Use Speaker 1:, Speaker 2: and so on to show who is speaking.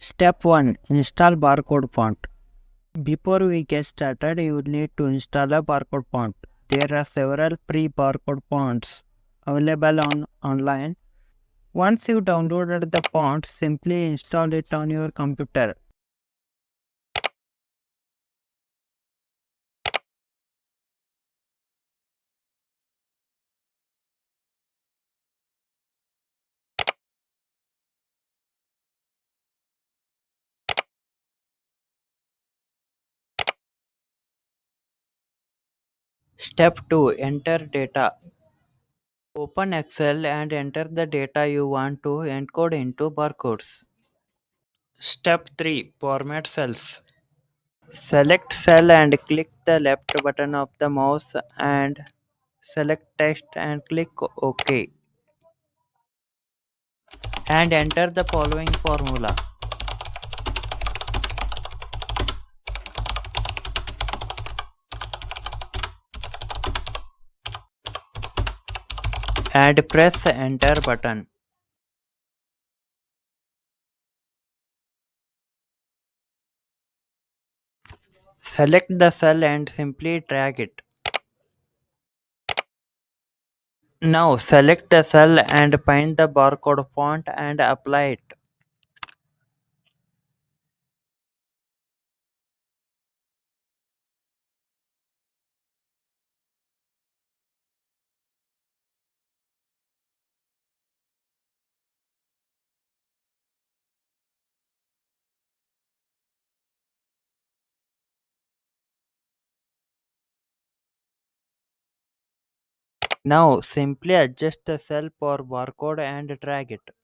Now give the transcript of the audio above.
Speaker 1: Step 1. Install barcode font. Before we get started, you need to install a barcode font. There are several free barcode fonts available online. Once you downloaded the font, simply install it on your computer. Step 2. Enter data. Open Excel and enter the data you want to encode into barcodes. Step 3. Format cells. Select cell and click the left button of the mouse and select text and click OK and enter the following formula and press enter button. Select the cell and simply drag it. Now select the cell and find the barcode font and apply it. Now simply adjust the cell for barcode and drag it.